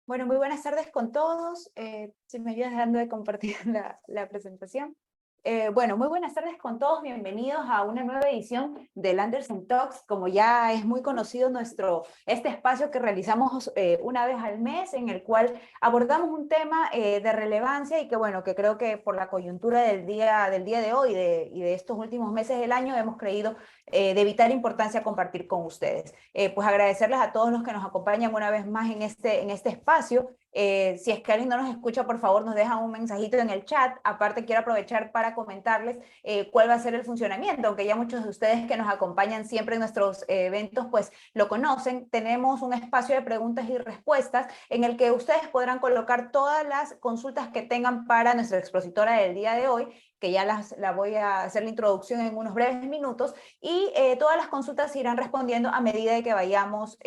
Bueno, muy buenas tardes con todos. Si me ayudas dando de compartir la presentación. Bueno, muy buenas tardes con todos. Bienvenidos a una nueva edición del Anderson Talks. Como ya es muy conocido este espacio que realizamos una vez al mes, en el cual abordamos un tema de relevancia y que, bueno, que creo que por la coyuntura del día de hoy y de estos últimos meses del año hemos creído de vital importancia compartir con ustedes. Pues agradecerles a todos los que nos acompañan una vez más en este espacio. Si es que alguien no nos escucha, por favor nos dejan un mensajito en el chat. Aparte, quiero aprovechar para comentarles cuál va a ser el funcionamiento, aunque ya muchos de ustedes que nos acompañan siempre en nuestros eventos, pues lo conocen. Tenemos un espacio de preguntas y respuestas en el que ustedes podrán colocar todas las consultas que tengan para nuestra expositora del día de hoy, que ya la voy a hacer la introducción en unos breves minutos, y todas las consultas se irán respondiendo a medida de que vayamos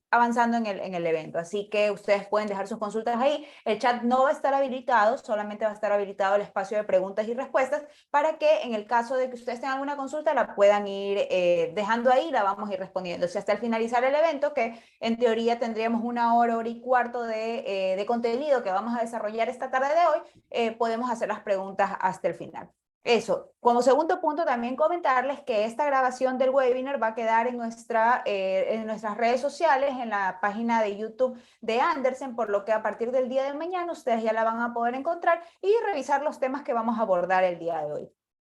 avanzando en el evento. Así que ustedes pueden dejar sus consultas ahí. El chat no va a estar habilitado, solamente va a estar habilitado el espacio de preguntas y respuestas para que en el caso de que ustedes tengan alguna consulta la puedan ir dejando ahí y la vamos a ir respondiendo. Si hasta el finalizar el evento, que en teoría tendríamos una hora, hora y cuarto de contenido que vamos a desarrollar esta tarde de hoy, podemos hacer las preguntas hasta el final. Eso, como segundo punto, también comentarles que esta grabación del webinar va a quedar en nuestras redes sociales, en la página de YouTube de Anderson, por lo que a partir del día de mañana ustedes ya la van a poder encontrar y revisar los temas que vamos a abordar el día de hoy.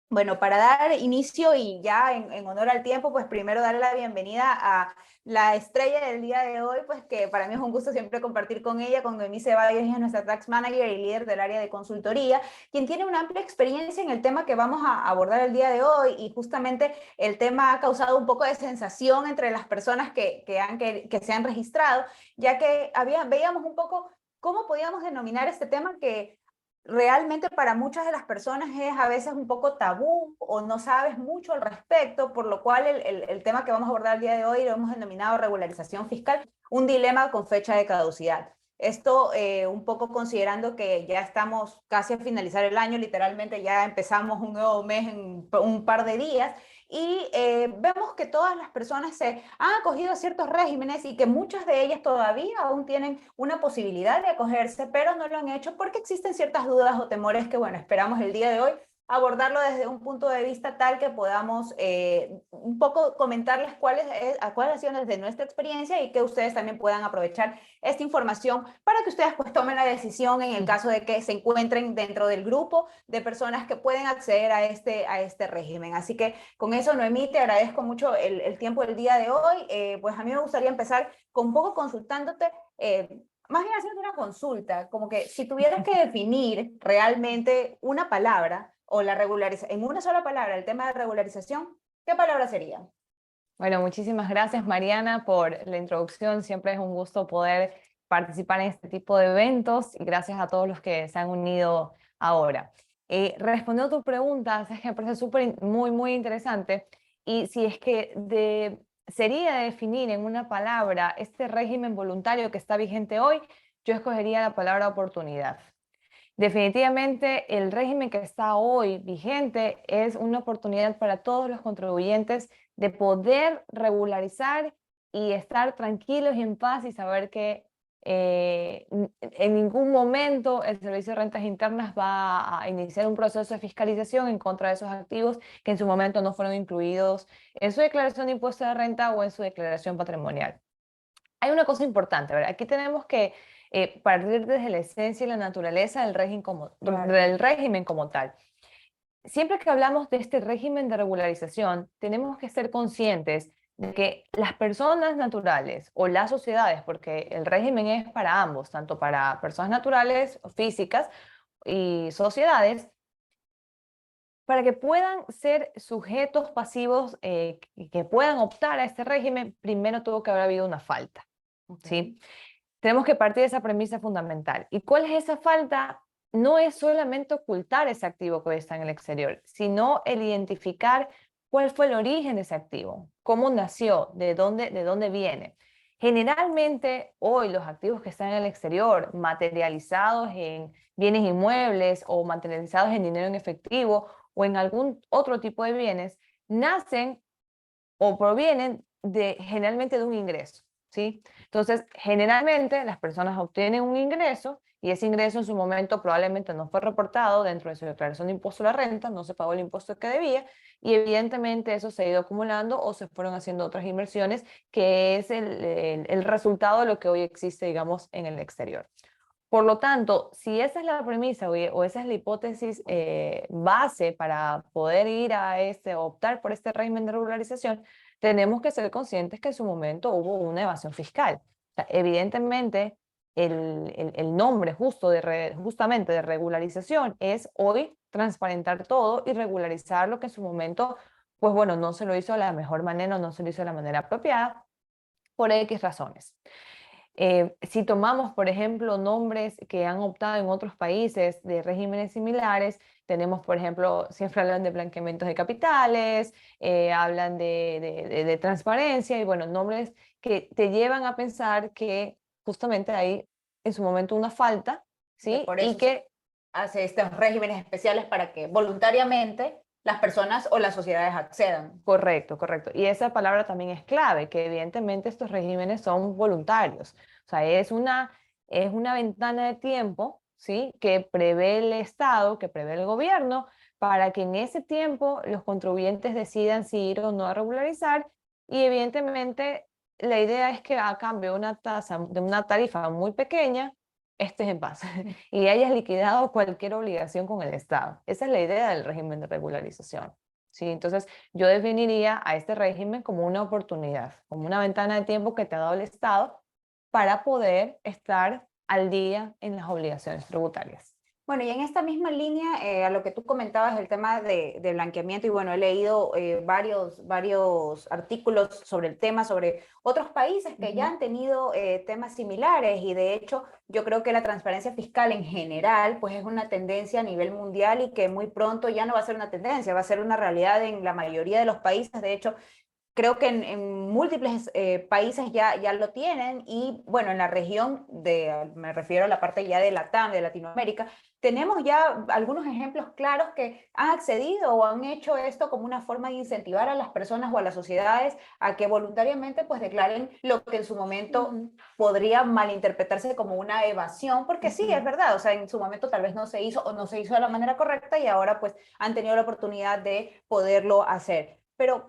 Bueno, para dar inicio y ya en honor al tiempo, pues primero darle la bienvenida a la estrella del día de hoy, pues que para mí es un gusto siempre compartir con ella, con Noemí Ceballos, ella es nuestra Tax Manager y líder del área de consultoría, quien tiene una amplia experiencia en el tema que vamos a abordar el día de hoy, y justamente el tema ha causado un poco de sensación entre las personas que se han registrado, ya que veíamos un poco cómo podíamos denominar este tema que realmente para muchas de las personas es a veces un poco tabú o no sabes mucho al respecto, por lo cual el tema que vamos a abordar el día de hoy lo hemos denominado regularización fiscal, un dilema con fecha de caducidad. Esto un poco considerando que ya estamos casi a finalizar el año, literalmente ya empezamos un nuevo mes en un par de días, y vemos que todas las personas se han acogido a ciertos regímenes y que muchas de ellas todavía aún tienen una posibilidad de acogerse, pero no lo han hecho porque existen ciertas dudas o temores que, bueno, esperamos el día de hoy abordarlo desde un punto de vista tal que podamos un poco comentarles cuáles han sido desde nuestra experiencia y que ustedes también puedan aprovechar esta información para que ustedes pues tomen la decisión en el caso de que se encuentren dentro del grupo de personas que pueden acceder a este régimen. Así que con eso, Noemí, te agradezco mucho el tiempo del día de hoy. Pues a mí me gustaría empezar con un poco consultándote, más bien haciendo una consulta, como que si tuvieras que definir realmente una palabra o la regularización, en una sola palabra, el tema de regularización, ¿qué palabra sería? Bueno, muchísimas gracias, Mariana, por la introducción. Siempre es un gusto poder participar en este tipo de eventos y gracias a todos los que se han unido ahora. Respondiendo a tu pregunta, es que me parece muy interesante, y si es que sería definir en una palabra este régimen voluntario que está vigente hoy, yo escogería la palabra oportunidad. Definitivamente, el régimen que está hoy vigente es una oportunidad para todos los contribuyentes de poder regularizar y estar tranquilos y en paz y saber que en ningún momento el Servicio de Rentas Internas va a iniciar un proceso de fiscalización en contra de esos activos que en su momento no fueron incluidos en su declaración de impuesto de renta o en su declaración patrimonial. Hay una cosa importante, ¿verdad? Aquí tenemos que partir desde la esencia y la naturaleza del régimen como tal. Siempre que hablamos de este régimen de regularización, tenemos que ser conscientes de que las personas naturales o las sociedades, porque el régimen es para ambos, tanto para personas naturales o físicas y sociedades, para que puedan ser sujetos pasivos que puedan optar a este régimen, primero tuvo que haber habido una falta. ¿Sí? Tenemos que partir de esa premisa fundamental. ¿Y cuál es esa falta? No es solamente ocultar ese activo que hoy está en el exterior, sino el identificar cuál fue el origen de ese activo, cómo nació, de dónde viene. Generalmente, hoy los activos que están en el exterior, materializados en bienes inmuebles o materializados en dinero en efectivo o en algún otro tipo de bienes, nacen o provienen generalmente de un ingreso. ¿sí? Entonces, generalmente las personas obtienen un ingreso y ese ingreso en su momento probablemente no fue reportado dentro de su declaración de impuesto a la renta, no se pagó el impuesto que debía y evidentemente eso se ha ido acumulando o se fueron haciendo otras inversiones, que es el resultado de lo que hoy existe, digamos, en el exterior. Por lo tanto, si esa es la premisa o esa es la hipótesis base para poder ir a optar por este régimen de regularización, tenemos que ser conscientes que en su momento hubo una evasión fiscal. O sea, evidentemente, el nombre justamente de regularización es hoy transparentar todo y regularizar lo que en su momento, pues bueno, no se lo hizo de la mejor manera, no se lo hizo de la manera apropiada, por X razones. Si tomamos, por ejemplo, nombres que han optado en otros países de regímenes similares, tenemos, por ejemplo, siempre hablan de blanqueamientos de capitales, hablan de transparencia y, bueno, nombres que te llevan a pensar que justamente hay en su momento una falta, Que ¿sí? por Y eso se que hace estos regímenes especiales para que voluntariamente las personas o las sociedades accedan. correcto, correcto. Y esa palabra también es clave, que evidentemente estos regímenes son voluntarios. O sea, es una ventana de tiempo, ¿sí? Que prevé el Estado, que prevé el gobierno, para que en ese tiempo los contribuyentes decidan si ir o no a regularizar. Y evidentemente la idea es que a cambio de una tasa, de una tarifa muy pequeña, estés en paz y hayas liquidado cualquier obligación con el Estado. Esa es la idea del régimen de regularización. ¿Sí? Entonces, yo definiría a este régimen como una oportunidad, como una ventana de tiempo que te ha dado el Estado para poder estar al día en las obligaciones tributarias. Bueno, y en esta misma línea, a lo que tú comentabas, el tema de blanqueamiento, y bueno, he leído varios artículos sobre el tema, sobre otros países que ya han tenido temas similares, y de hecho yo creo que la transparencia fiscal en general, pues es una tendencia a nivel mundial y que muy pronto ya no va a ser una tendencia, va a ser una realidad en la mayoría de los países. De hecho, creo que en múltiples países ya lo tienen y bueno, en la región me refiero a la parte ya de Latam, de Latinoamérica, tenemos ya algunos ejemplos claros que han accedido o han hecho esto como una forma de incentivar a las personas o a las sociedades a que voluntariamente pues declaren lo que en su momento podría malinterpretarse como una evasión, porque sí, es verdad, o sea, en su momento tal vez no se hizo o no se hizo de la manera correcta y ahora pues han tenido la oportunidad de poderlo hacer. Pero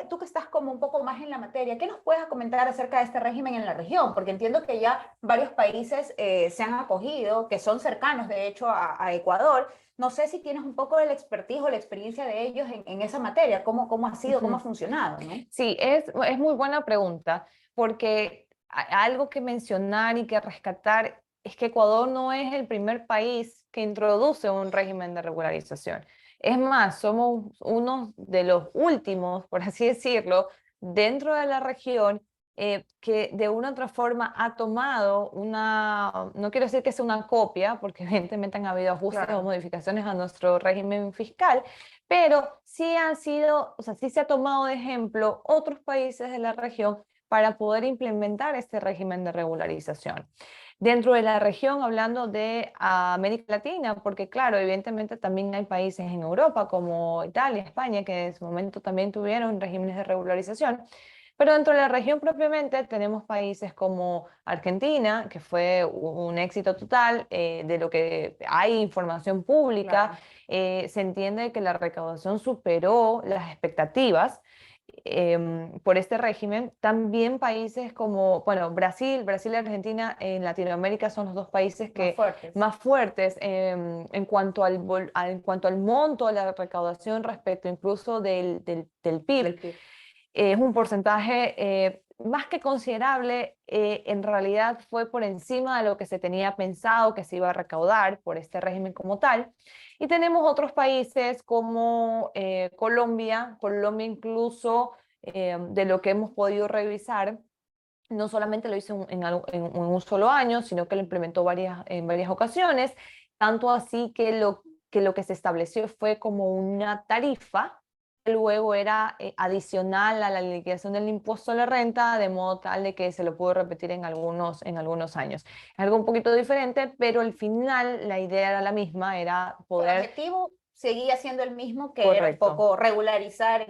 tú que estás como un poco más en la materia, ¿qué nos puedes comentar acerca de este régimen en la región? Porque entiendo que ya varios países se han acogido, que son cercanos de hecho a Ecuador. No sé si tienes un poco de la expertise o la experiencia de ellos en esa materia, cómo ha sido, cómo ha funcionado, ¿no? Sí, es muy buena pregunta, porque algo que mencionar y que rescatar es que Ecuador no es el primer país que introduce un régimen de regularización. Es más, somos uno de los últimos, por así decirlo, dentro de la región que de una u otra forma ha tomado no quiero decir que sea una copia, porque evidentemente han habido ajustes o modificaciones a nuestro régimen fiscal, pero sí han sido, o sea, sí se ha tomado de ejemplo otros países de la región para poder implementar este régimen de regularización. Dentro de la región, hablando de América Latina, porque claro, evidentemente también hay países en Europa como Italia, España, que en su momento también tuvieron regímenes de regularización, pero dentro de la región propiamente tenemos países como Argentina, que fue un éxito total, de lo que hay información pública, Claro. se entiende que la recaudación superó las expectativas por este régimen. También países como, bueno, Brasil y Argentina en Latinoamérica son los dos países Más que fuertes. más fuertes en cuanto en cuanto al monto de la recaudación respecto incluso del PIB. Del PIB. Es un porcentaje más que considerable, en realidad fue por encima de lo que se tenía pensado que se iba a recaudar por este régimen como tal. Y tenemos otros países como Colombia incluso, de lo que hemos podido revisar, no solamente lo hizo en un solo año, sino que lo implementó en varias ocasiones, tanto así que lo que se estableció fue como una tarifa que luego era adicional a la liquidación del impuesto a la renta, de modo tal de que se lo pudo repetir en algunos años. Es algo un poquito diferente, pero al final la idea era la misma, era El poder... objetivo seguía siendo el mismo, que era un Correcto. poco regularizar,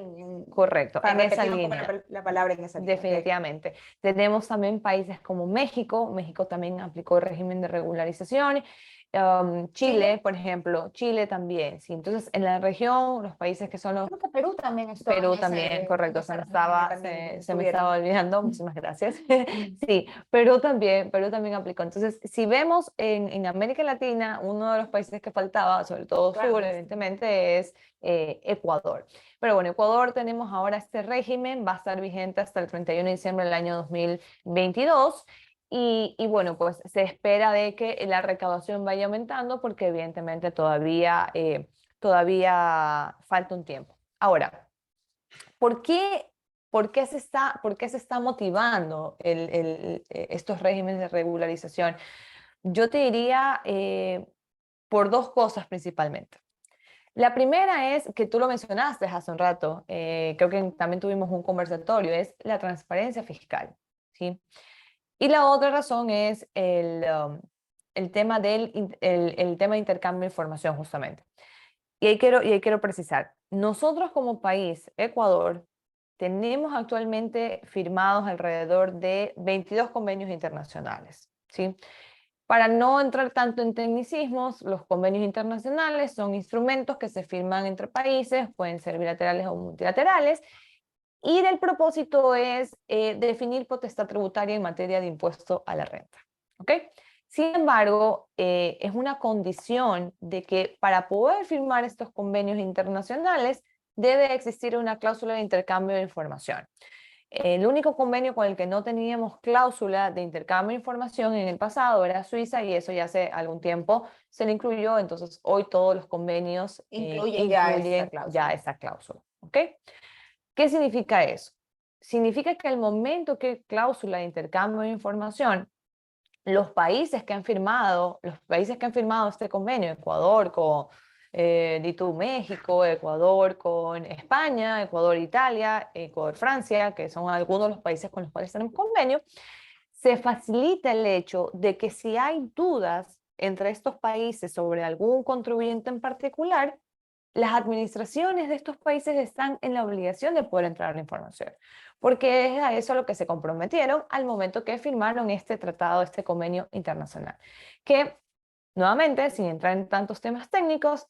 Correcto, para en esa repetir un poco línea. la palabra en esa línea. Ok. Definitivamente. Tenemos también países como México. México también aplicó el régimen de regularización. Chile, Chile, por ejemplo, Chile también. Sí. Entonces, en la región, los países que son los... creo que Perú también estuvo Perú también, en correcto, ese régimen que también se me estaba tuvieron. olvidando, muchísimas gracias. Mm. Sí, Perú también aplicó. Entonces, si vemos en América Latina, uno de los países que faltaba, sobre todo sur, Claro. evidentemente, es Ecuador. Pero bueno, Ecuador tenemos ahora este régimen, va a estar vigente hasta el 31 de diciembre del año 2022. Y bueno, pues se espera de que la recaudación vaya aumentando porque evidentemente todavía falta un tiempo. Ahora, ¿por qué, por qué se está motivando estos regímenes de regularización? Yo te diría por dos cosas principalmente. La primera es que tú lo mencionaste hace un rato, creo que también tuvimos un conversatorio, es la transparencia fiscal, ¿sí? Y la otra razón es el tema el tema de intercambio de información, justamente. Y ahí quiero precisar, nosotros como país, Ecuador, tenemos actualmente firmados alrededor de 22 convenios internacionales, ¿sí? Para no entrar tanto en tecnicismos, los convenios internacionales son instrumentos que se firman entre países, pueden ser bilaterales o multilaterales, y el propósito es definir potestad tributaria en materia de impuesto a la renta. ¿Ok? Sin embargo, es una condición de que para poder firmar estos convenios internacionales debe existir una cláusula de intercambio de información. El único convenio con el que no teníamos cláusula de intercambio de información en el pasado era Suiza y eso ya hace algún tiempo se le incluyó, entonces hoy todos los convenios Incluyen ya esta incluyen ya cláusula. esa cláusula. ¿Ok? ¿Qué significa eso? Significa que al momento que cláusula de intercambio de información, los países que han firmado este convenio, Ecuador con México, Ecuador con España, Ecuador Italia, Ecuador Francia, que son algunos de los países con los cuales tenemos convenio, se facilita el hecho de que si hay dudas entre estos países sobre algún contribuyente en particular, las administraciones de estos países están en la obligación de poder entrar a la información, porque es a eso a lo que se comprometieron al momento que firmaron este tratado, este convenio internacional, que nuevamente, sin entrar en tantos temas técnicos,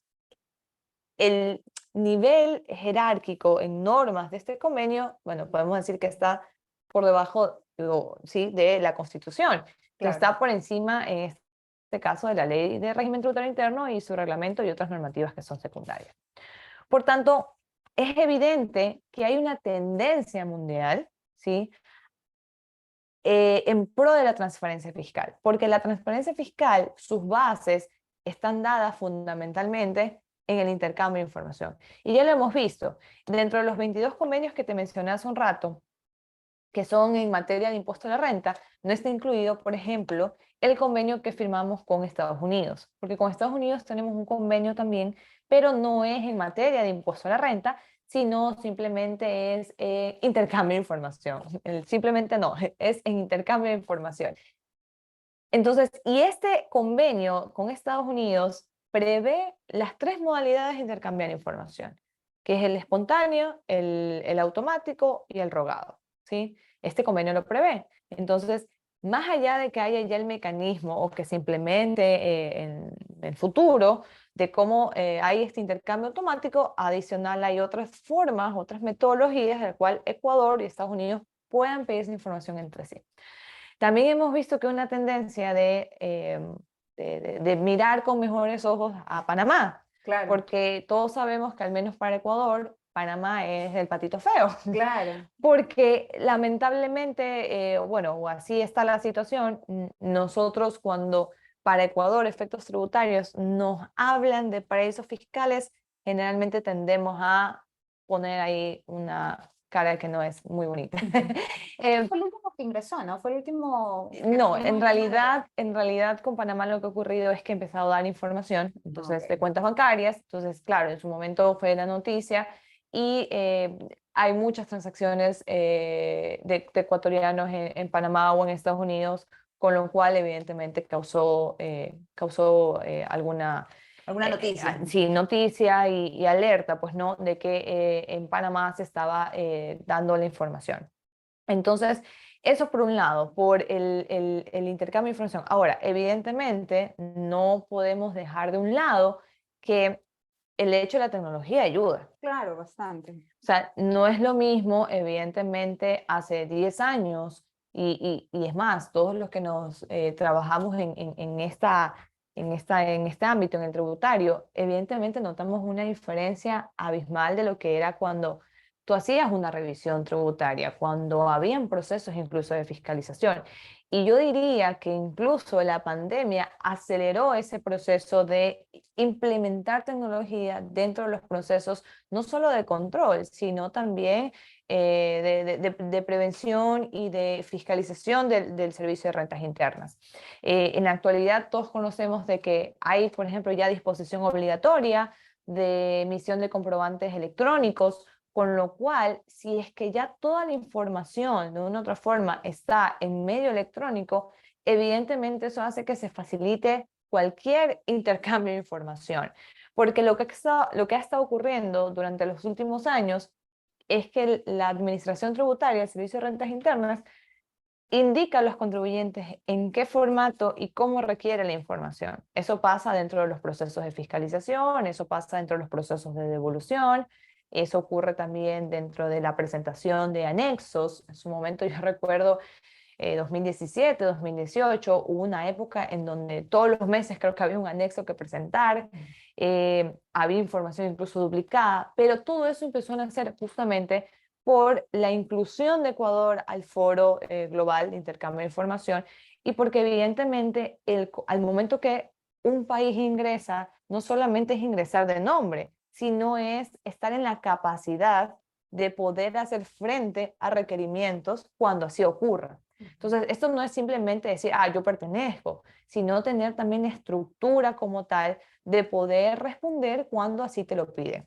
el nivel jerárquico en normas de este convenio, bueno, podemos decir que está por debajo, ¿sí?, de la Constitución, que Claro. está por encima, en este caso, de la Ley de Régimen Tributario Interno y su reglamento y otras normativas que son secundarias. Por tanto, es evidente que hay una tendencia mundial, ¿sí?, en pro de la transparencia fiscal, porque la transparencia fiscal, sus bases están dadas fundamentalmente en el intercambio de información. Y ya lo hemos visto, dentro de los 22 convenios que te mencioné hace un rato, que son en materia de impuesto a la renta, no está incluido, por ejemplo, el convenio que firmamos con Estados Unidos, porque con Estados Unidos tenemos un convenio también, pero no es en materia de impuesto a la renta, sino simplemente es intercambio de información. Simplemente no, es en intercambio de información. Entonces, y este convenio con Estados Unidos prevé las tres modalidades de intercambiar información, que es el espontáneo, el automático y el rogado, ¿sí? Este convenio lo prevé. Entonces, más allá de que haya ya el mecanismo o que se implemente en el futuro de cómo hay este intercambio automático, adicional hay otras formas, otras metodologías de las cuales Ecuador y Estados Unidos puedan pedir esa información entre sí. También hemos visto que una tendencia de mirar con mejores ojos a Panamá, Claro, porque todos sabemos que al menos para Ecuador, Panamá es el patito feo, claro. porque lamentablemente, bueno, o así está la situación, nosotros cuando para Ecuador efectos tributarios nos hablan de paraísos fiscales, generalmente tendemos a poner ahí una cara que no es muy bonita. Fue el último que ingresó, ¿no? Fue el último que No, tuvimos el tema de... en realidad con Panamá lo que ha ocurrido es que ha empezado a dar información, entonces, de Ok. cuentas bancarias, entonces, claro, en su momento fue la noticia y hay muchas transacciones de ecuatorianos en Panamá o en Estados Unidos, con lo cual evidentemente causó alguna alguna noticia. Sí, noticia y alerta, pues no, de que en Panamá se estaba dando la información. Entonces, eso por un lado, por el intercambio de información. Ahora, evidentemente, no podemos dejar de un lado que el hecho de la tecnología ayuda. Claro, bastante. O sea, no es lo mismo, evidentemente, hace 10 años, y es más, todos los que nos trabajamos en este ámbito, en el tributario, evidentemente notamos una diferencia abismal de lo que era cuando tú hacías una revisión tributaria, cuando habían procesos incluso de fiscalización. Y yo diría que incluso la pandemia aceleró ese proceso de implementar tecnología dentro de los procesos no solo de control, sino también de prevención y de fiscalización del servicio de rentas internas. En la actualidad todos conocemos de que hay, por ejemplo, ya disposición obligatoria de emisión de comprobantes electrónicos, con lo cual, si es que ya toda la información de una u otra forma está en medio electrónico, evidentemente eso hace que se facilite cualquier intercambio de información. Porque lo que ha estado ocurriendo durante los últimos años es que la Administración Tributaria, el Servicio de Rentas Internas, indica a los contribuyentes en qué formato y cómo requiere la información. Eso pasa dentro de los procesos de fiscalización, eso pasa dentro de los procesos de devolución, eso ocurre también dentro de la presentación de anexos. En su momento yo recuerdo 2017, 2018, hubo una época en donde todos los meses creo que había un anexo que presentar, había información incluso duplicada, pero todo eso empezó a nacer justamente por la inclusión de Ecuador al foro global de intercambio de información y porque evidentemente al momento que un país ingresa, no solamente es ingresar de nombre, sino es estar en la capacidad de poder hacer frente a requerimientos cuando así ocurra. Entonces, esto no es simplemente decir, yo pertenezco, sino tener también estructura como tal de poder responder cuando así te lo piden.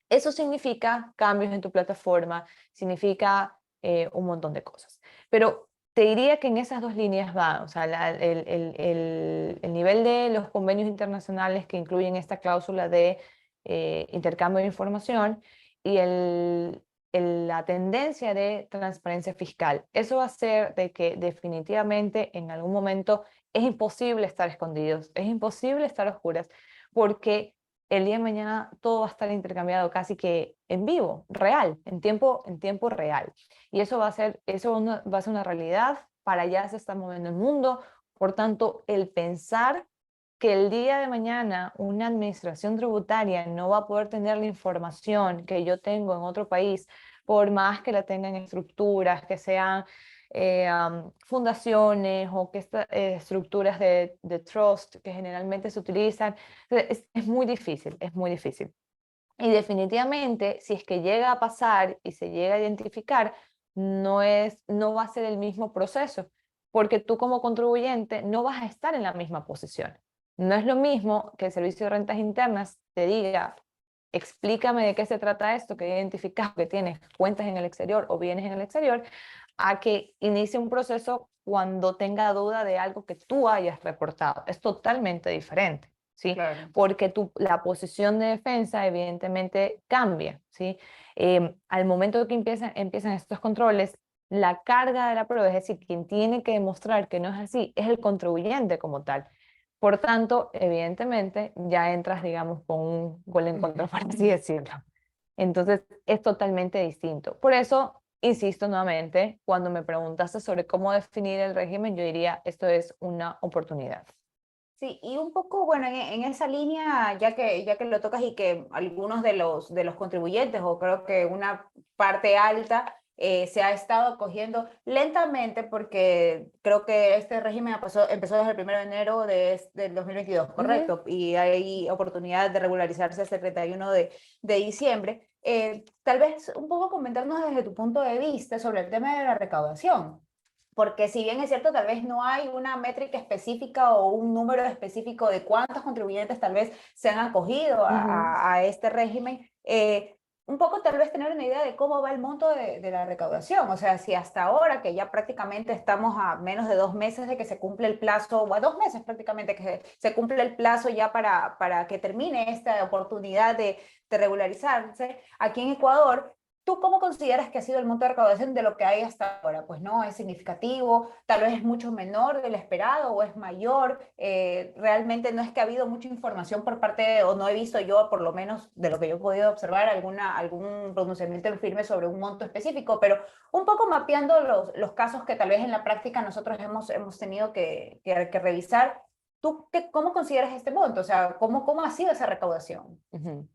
Eso significa cambios en tu plataforma, significa un montón de cosas. Pero te diría que en esas dos líneas va, o sea, el nivel de los convenios internacionales que incluyen esta cláusula de intercambio de información y la tendencia de transparencia fiscal. Eso va a hacer de que definitivamente en algún momento es imposible estar escondidos, es imposible estar a oscuras, porque el día de mañana todo va a estar intercambiado casi que en vivo, real, en tiempo real. Y eso va a ser, va a ser una realidad, para allá se está moviendo el mundo. Por tanto, el pensar que el día de mañana una administración tributaria no va a poder tener la información que yo tengo en otro país, por más que la tengan estructuras, que sean fundaciones o que estructuras de trust que generalmente se utilizan, es muy difícil, es muy difícil. Y definitivamente, si es que llega a pasar y se llega a identificar, no va a ser el mismo proceso, porque tú como contribuyente no vas a estar en la misma posición. No es lo mismo que el Servicio de Rentas Internas te diga, explícame de qué se trata esto, que identificas que tienes cuentas en el exterior o bienes en el exterior, a que inicie un proceso cuando tenga duda de algo que tú hayas reportado. Es totalmente diferente, ¿sí? Claro. Porque la posición de defensa evidentemente cambia, ¿sí? Al momento que empiezan estos controles, la carga de la prueba, es decir, quien tiene que demostrar que no es así, es el contribuyente como tal. Por tanto, evidentemente, ya entras, digamos, con un gol en contra, por así decirlo. Entonces, es totalmente distinto. Por eso, insisto nuevamente, cuando me preguntaste sobre cómo definir el régimen, yo diría, esto es una oportunidad. Sí, y un poco, bueno, en esa línea, ya que lo tocas y que algunos de los contribuyentes, o creo que una parte alta, se ha estado acogiendo lentamente, porque creo que este régimen empezó desde el 1 de enero del 2022, Ujú. ¿correcto? Y hay oportunidad de regularizarse el 31 de diciembre. Tal vez un poco comentarnos desde tu punto de vista sobre el tema de la recaudación. Porque si bien es cierto, tal vez no hay una métrica específica o un número específico de cuántos contribuyentes tal vez se han acogido Ujú. a este régimen, un poco tal vez tener una idea de cómo va el monto de la recaudación. O sea, si hasta ahora, que ya prácticamente estamos a menos de 2 meses de que se cumple el plazo, o a 2 meses prácticamente que se cumple el plazo ya para que termine esta oportunidad de regularizarse aquí en Ecuador, ¿tú cómo consideras que ha sido el monto de recaudación de lo que hay hasta ahora? Pues no, es significativo, tal vez es mucho menor del esperado o es mayor. Realmente no es que ha habido mucha información por parte, o no he visto yo, por lo menos de lo que yo he podido observar, algún pronunciamiento en firme sobre un monto específico, pero un poco mapeando los casos que tal vez en la práctica nosotros hemos tenido que revisar. ¿Tú cómo consideras este monto? O sea, ¿cómo ha sido esa recaudación? Ujú.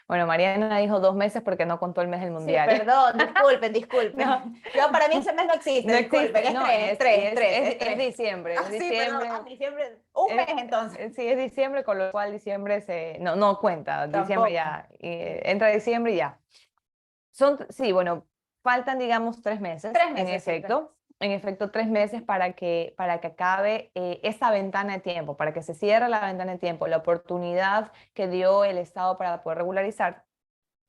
Bueno, Mariana dijo 2 meses porque no contó el mes del Sí, mundial. perdón, disculpen. No, Yo, para mí ese mes no existe, no disculpen, existe, es no, tres, es tres, es tres, es es tres. diciembre, es Ah, sí, perdón, diciembre, diciembre, un mes entonces. sí, es diciembre, con lo cual diciembre no cuenta, diciembre Tampoco. ya, entra diciembre y ya. Sí, bueno, faltan, digamos, 3 meses, 3 meses, sí, 3 meses. en efecto, 3 meses para que acabe esa ventana de tiempo, para que se cierre la ventana de tiempo, la oportunidad que dio el Estado para poder regularizar.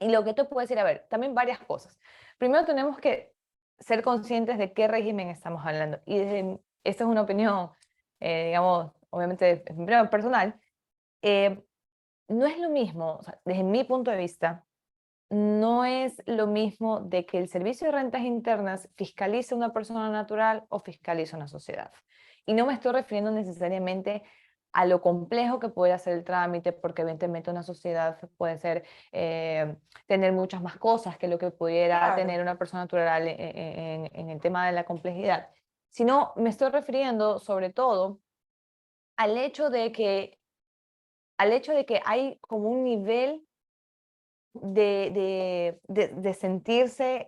Y lo que te puedo decir, a ver, también varias cosas. Primero tenemos que ser conscientes de qué régimen estamos hablando. Y esta es una opinión, digamos, obviamente es mi opinión personal, eh, no es lo mismo, o sea, desde mi punto de vista, no es lo mismo de que el Servicio de Rentas Internas fiscalice a una persona natural o fiscalice a una sociedad. Y no me estoy refiriendo necesariamente a lo complejo que puede ser el trámite, porque evidentemente una sociedad puede ser, tener muchas más cosas que lo que pudiera Claro. tener una persona natural en el tema de la complejidad, sino me estoy refiriendo sobre todo al hecho de que, al hecho de que hay como un nivel de sentirse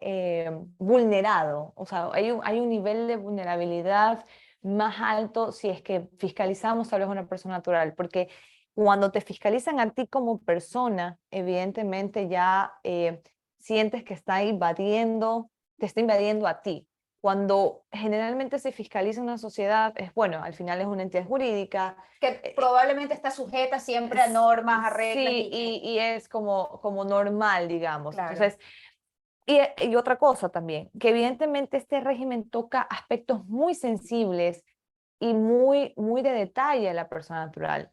vulnerado. O sea, hay un nivel de vulnerabilidad más alto si es que fiscalizamos tal vez a una persona natural, porque cuando te fiscalizan a ti como persona, evidentemente ya sientes que te está invadiendo a ti. Cuando generalmente se fiscaliza una sociedad, es bueno, al final es una entidad jurídica, Que probablemente está sujeta siempre a normas, a reglas sí, y es como normal, digamos. claro. Entonces, y otra cosa también, que evidentemente este régimen toca aspectos muy sensibles y muy de detalle a la persona natural,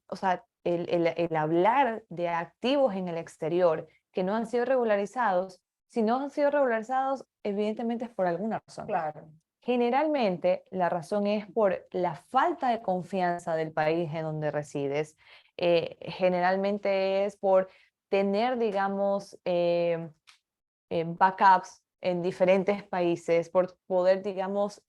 o sea, el hablar de activos en el exterior que no han sido regularizados, si no han sido regularizados, evidentemente es por alguna razón. Claro. Generalmente la razón es por la falta de confianza del país en donde resides. Generalmente es por tener, digamos, backups en diferentes países, por poder, digamos,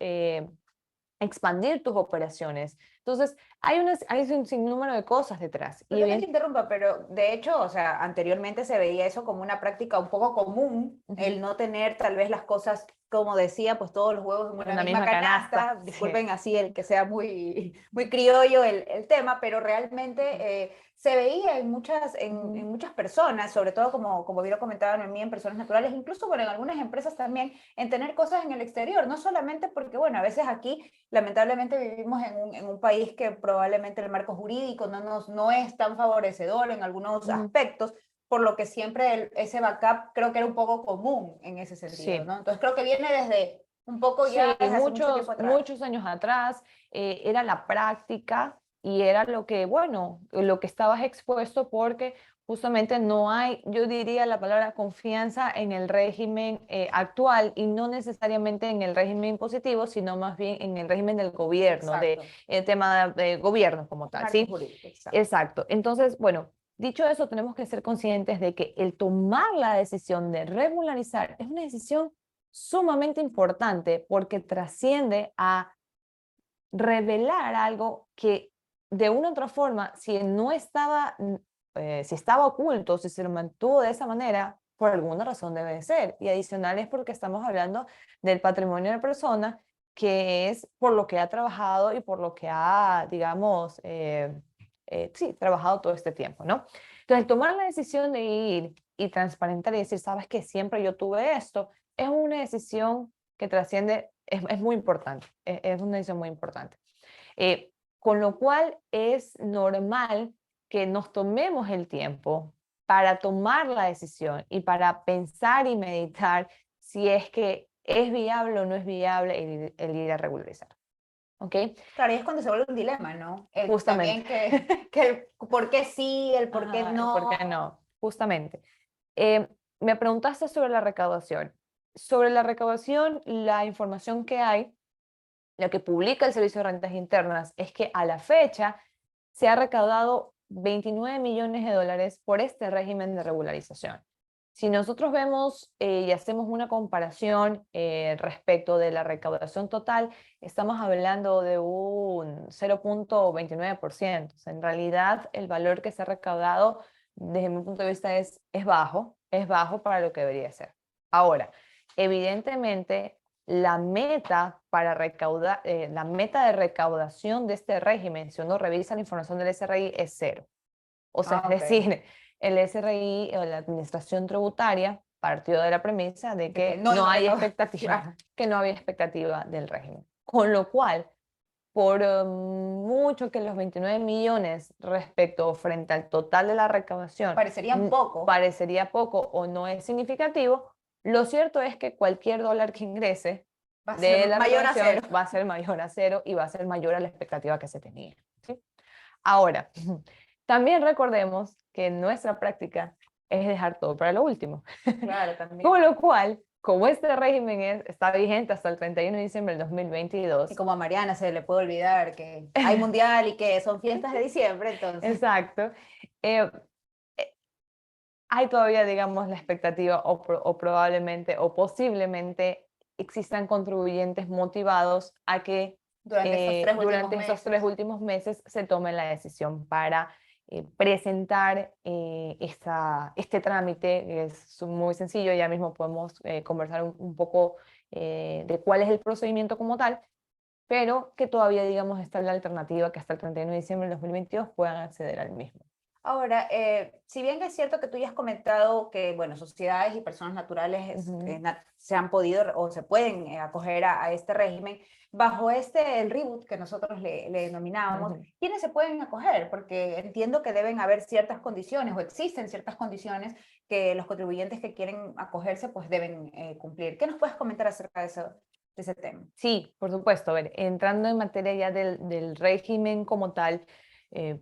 expandir tus operaciones. Entonces, hay un sinnúmero de cosas detrás. Y Perdón que te bien, interrumpa, pero de hecho, o sea, anteriormente se veía eso como una práctica un poco común, ujú, el no tener tal vez las cosas, como decía, pues todos los huevos en en una una misma misma canasta, canasta, sí. disculpen así el que sea muy criollo el tema, pero realmente se veía en Ujú, muchas personas, sobre todo como bien lo comentaban en mí, en personas naturales, incluso bueno, en algunas empresas también, en tener cosas en el exterior, no solamente porque, bueno, a veces aquí lamentablemente vivimos en un país que probablemente el marco jurídico no es tan favorecedor en algunos ujú, aspectos, por lo que siempre ese backup creo que era un poco común en ese sentido, sí. ¿no? Entonces creo que viene desde un poco ya Sí, desde hace mucho tiempo atrás. muchos años atrás era la práctica y era lo que, bueno, lo que estabas expuesto porque justamente no hay, yo diría la palabra confianza en el régimen actual y no necesariamente en el régimen impositivo, sino más bien en el régimen del gobierno, Exacto. el tema de gobierno como tal, Marco ¿sí? jurídico, exacto. Exacto. Entonces, bueno, dicho eso, tenemos que ser conscientes de que el tomar la decisión de regularizar es una decisión sumamente importante porque trasciende a revelar algo que de una u otra forma, si no estaba, si estaba oculto, si se lo mantuvo de esa manera, por alguna razón debe de ser. Y adicional es porque estamos hablando del patrimonio de la persona, que es por lo que ha trabajado y por lo que ha, digamos, sí, trabajado todo este tiempo, ¿no? Entonces, tomar la decisión de ir y transparentar y decir, sabes que siempre yo tuve esto, es una decisión que trasciende, es muy importante, es una decisión muy importante. Con lo cual es normal que nos tomemos el tiempo para tomar la decisión y para pensar y meditar si es que es viable o no es viable el ir a regularizar. ¿Ok? Claro, y es cuando se vuelve un dilema, ¿no? Justamente. También que el por qué sí, el por qué Ajá, ¿por qué no. no? Justamente. Eh, Me preguntaste sobre la recaudación. Sobre la recaudación, la información que hay, lo que publica el Servicio de Rentas Internas, es que a la fecha se ha recaudado 29 millones de dólares por este régimen de regularización. Si nosotros vemos y hacemos una comparación respecto de la recaudación total, estamos hablando de un 0,29%. O sea, en realidad, el valor que se ha recaudado, desde mi punto de vista, es bajo para lo que debería ser. Ahora, evidentemente, la meta para recaudar, la meta de recaudación de este régimen, si uno revisa la información del SRI, es cero. O sea, es Ok. decir, el SRI o la Administración Tributaria partió de la premisa de De que que no no iba a hay recaudar. expectativa, que no había expectativa del régimen. Con lo cual, por mucho que los 29 millones respecto frente al total de la recaudación Parecerían poco. parecería poco o no es significativo, lo cierto es que cualquier dólar que ingrese Va a ser de la mayor a recaudación cero. va a ser mayor a cero y va a ser mayor a la expectativa que se tenía. ¿Sí? Ahora, también recordemos que nuestra práctica es dejar todo para lo último. Claro, también. Con lo cual, como este régimen está vigente hasta el 31 de diciembre del Y 2022, como a Mariana se le puede olvidar que hay mundial y que son fiestas de diciembre, entonces. exacto, eh, eh, hay todavía, digamos, la expectativa o probablemente o posiblemente existan contribuyentes motivados a que Durante estos 3 últimos durante estos 3 últimos meses. meses se tome la decisión para presentar este trámite, que es muy sencillo. Ya mismo podemos conversar un poco de cuál es el procedimiento como tal, pero que todavía, digamos, está la alternativa que hasta el 31 de diciembre del 2022 puedan acceder al mismo. Ahora, si bien es cierto que tú ya has comentado que, bueno, sociedades y personas naturales se han podido o se pueden acoger a este régimen, bajo el reboot que nosotros le denominábamos, ¿quiénes se pueden acoger? Porque entiendo que deben haber ciertas condiciones o existen ciertas condiciones que los contribuyentes que quieren acogerse pues deben cumplir. ¿Qué nos puedes comentar acerca de ese tema? Sí, por supuesto. A ver, entrando en materia ya del régimen como tal,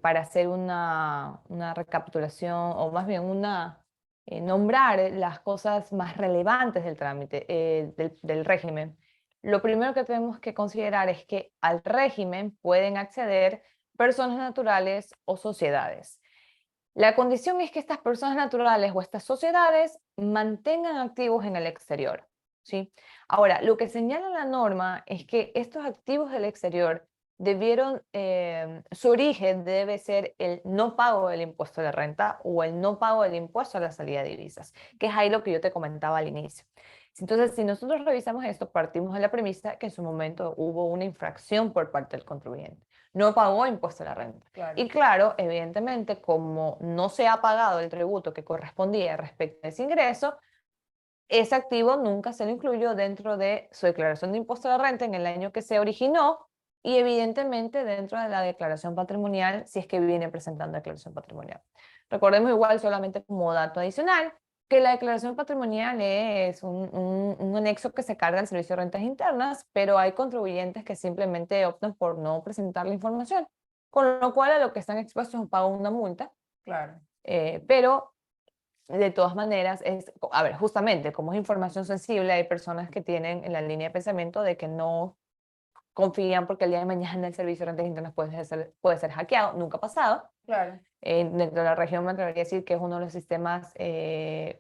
para hacer una recapitulación o más bien nombrar las cosas más relevantes del trámite, del régimen. Lo primero que tenemos que considerar es que al régimen pueden acceder personas naturales o sociedades. La condición es que estas personas naturales o estas sociedades mantengan activos en el exterior, ¿sí? Ahora, lo que señala la norma es que estos activos del exterior su origen debe ser el no pago del impuesto de renta o el no pago del impuesto a la salida de divisas, que es ahí lo que yo te comentaba al inicio. Entonces, si nosotros revisamos esto, partimos de la premisa que en su momento hubo una infracción por parte del contribuyente. No pagó impuesto a la renta. Claro. Y claro, evidentemente, como no se ha pagado el tributo que correspondía respecto a ese ingreso, ese activo nunca se lo incluyó dentro de su declaración de impuesto a la renta en el año que se originó y evidentemente dentro de la declaración patrimonial si es que viene presentando declaración patrimonial. Recordemos igual solamente como dato adicional que la declaración patrimonial es un anexo que se carga al Servicio de Rentas Internas, pero hay contribuyentes que simplemente optan por no presentar la información, con lo cual a lo que están expuestos es pago una multa, Claro. pero de todas maneras, a ver, justamente como es información sensible, hay personas que tienen en la línea de pensamiento de que no confían porque el día de mañana el servicio de rentas internas puede ser hackeado, nunca ha pasado. Claro. Dentro de la región me atrevería a decir que es uno de los sistemas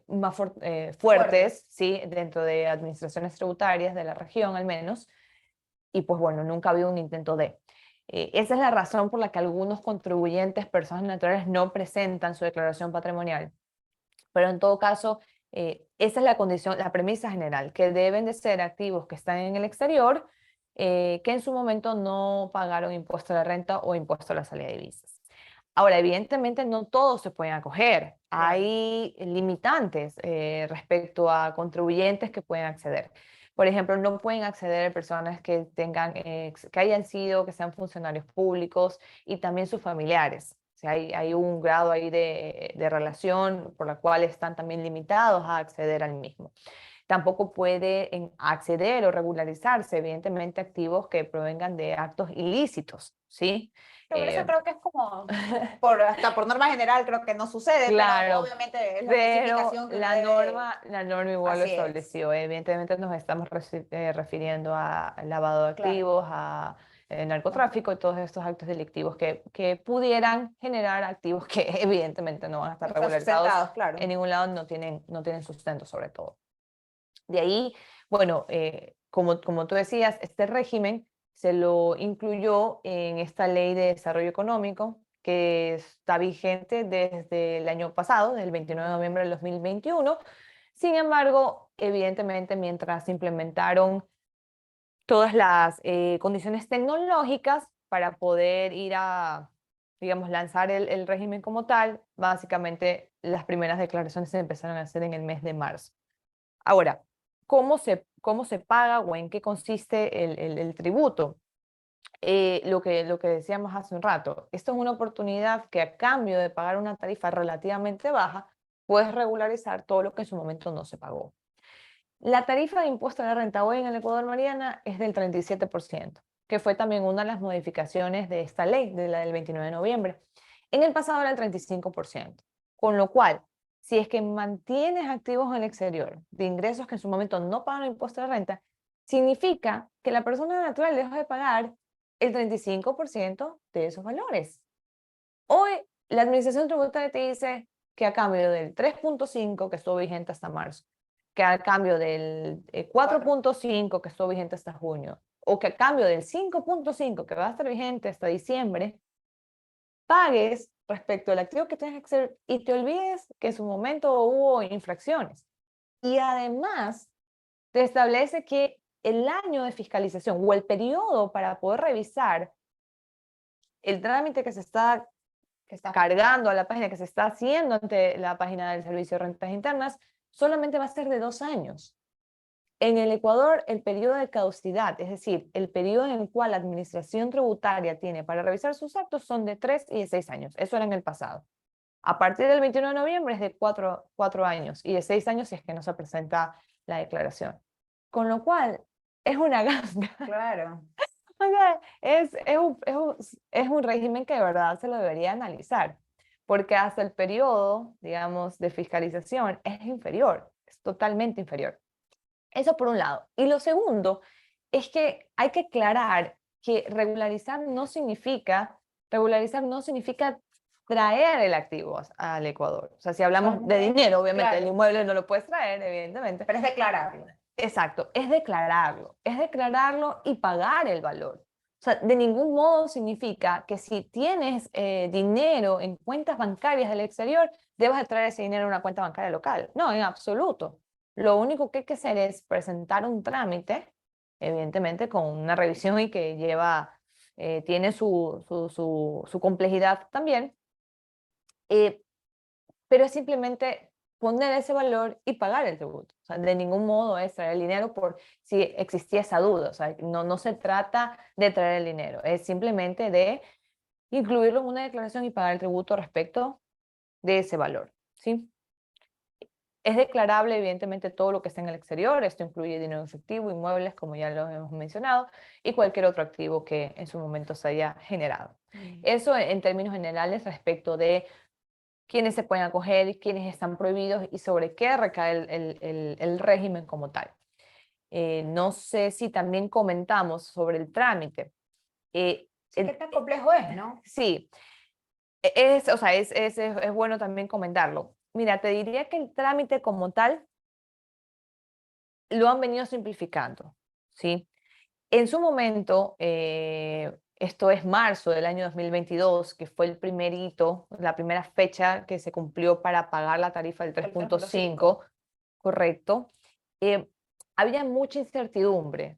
más fuertes, Fuertes. ¿sí? Dentro de administraciones tributarias de la región al menos, y pues bueno, nunca ha habido un intento de. Esa es la razón por la que algunos contribuyentes, personas naturales, no presentan su declaración patrimonial. Pero en todo caso, esa es la condición, la premisa general, que deben de ser activos que están en el exterior, que en su momento no pagaron impuesto a la renta o impuesto a la salida de divisas. Ahora, evidentemente no todos se pueden acoger. Claro. Hay limitantes respecto a contribuyentes que pueden acceder. Por ejemplo, no pueden acceder personas que tengan, que hayan sido, que sean funcionarios públicos y también sus familiares. sea, hay un grado ahí de relación por la cual están también limitados a acceder al mismo. Tampoco puede acceder o regularizarse, evidentemente, activos que provengan de actos ilícitos, ¿sí? Pero eso creo que es como, hasta por norma general creo que no sucede, pero Claro, obviamente es la pero especificación que uno debe... la norma igual lo Así es, estableció. Evidentemente nos estamos refiriendo a lavado de claro. activos, a narcotráfico y todos estos actos delictivos que pudieran generar activos que evidentemente no van a estar No están regularizados sustentados, claro. en ningún lado, no tienen sustento sobre todo. De ahí, bueno, como tú decías, este régimen se lo incluyó en esta Ley de Desarrollo Económico que está vigente desde el año pasado, del 29 de noviembre del 2021. Sin embargo, evidentemente, mientras se implementaron todas las condiciones tecnológicas para poder ir a, digamos, lanzar el régimen como tal, básicamente las primeras declaraciones se empezaron a hacer en el mes de marzo. Ahora, cómo se paga o en qué consiste el tributo? Lo que decíamos hace un rato, esto es una oportunidad que a cambio de pagar una tarifa relativamente baja, puedes regularizar todo lo que en su momento no se pagó. La tarifa de impuesto a la renta hoy en el Ecuador, Mariana, es del 37%, que fue también una de las modificaciones de esta ley, de la del 29 de noviembre. En el pasado era el 35%, con lo cual, si es que mantienes activos en el exterior de ingresos que en su momento no pagan impuesto a la renta, significa que la persona natural deja de pagar el 35% de esos valores. Hoy la administración tributaria te dice que a cambio del 3.5 que estuvo vigente hasta marzo, que a cambio del 4.5 que estuvo vigente hasta junio, o que a cambio del 5.5 que va a estar vigente hasta diciembre, pagues respecto al activo que tienes que hacer y te olvides que en su momento hubo infracciones. Y además te establece que el año de fiscalización o el periodo para poder revisar el trámite que está cargando a la página, que se está haciendo ante la página del Servicio de Rentas Internas, solamente va a ser de 2 años. En el Ecuador, el periodo de caducidad, es decir, el periodo en el cual la administración tributaria tiene para revisar sus actos, son de 3 y de 6 años. Eso era en el pasado. A partir del 21 de noviembre es de 4 años y de 6 años si es que no se presenta la declaración. Con lo cual, es una ganga. Claro. O sea, es un régimen que de verdad se lo debería analizar, porque hasta el periodo, digamos, de fiscalización es inferior, es totalmente inferior. Eso por un lado. Y lo segundo es que hay que aclarar que regularizar no significa traer el activo al Ecuador. O sea, si hablamos de dinero, obviamente el inmueble no lo puedes traer, evidentemente. Pero es declararlo. Exacto, es declararlo y pagar el valor. O sea, de ningún modo significa que si tienes dinero en cuentas bancarias del exterior, debas de traer ese dinero a una cuenta bancaria local. No, en absoluto. Lo único que hay que hacer es presentar un trámite, evidentemente con una revisión y que tiene su complejidad también, pero es simplemente poner ese valor y pagar el tributo. O sea, de ningún modo es traer el dinero por si existía esa duda. O sea, no se trata de traer el dinero, es simplemente de incluirlo en una declaración y pagar el tributo respecto de ese valor, ¿sí? Es declarable, evidentemente, todo lo que está en el exterior. Esto incluye dinero efectivo, inmuebles, como ya lo hemos mencionado, y cualquier otro activo que en su momento se haya generado. Eso en términos generales respecto de quiénes se pueden acoger, quiénes están prohibidos y sobre qué recae el régimen como tal. No sé si también comentamos sobre el trámite. ¿Qué tan complejo es, no? Sí, o sea, es bueno también comentarlo. Mira, te diría que el trámite como tal lo han venido simplificando, ¿sí? En su momento, esto es marzo del año 2022, que fue el primer hito, la primera fecha que se cumplió para pagar la tarifa del 3.5, correcto, eh, había mucha incertidumbre.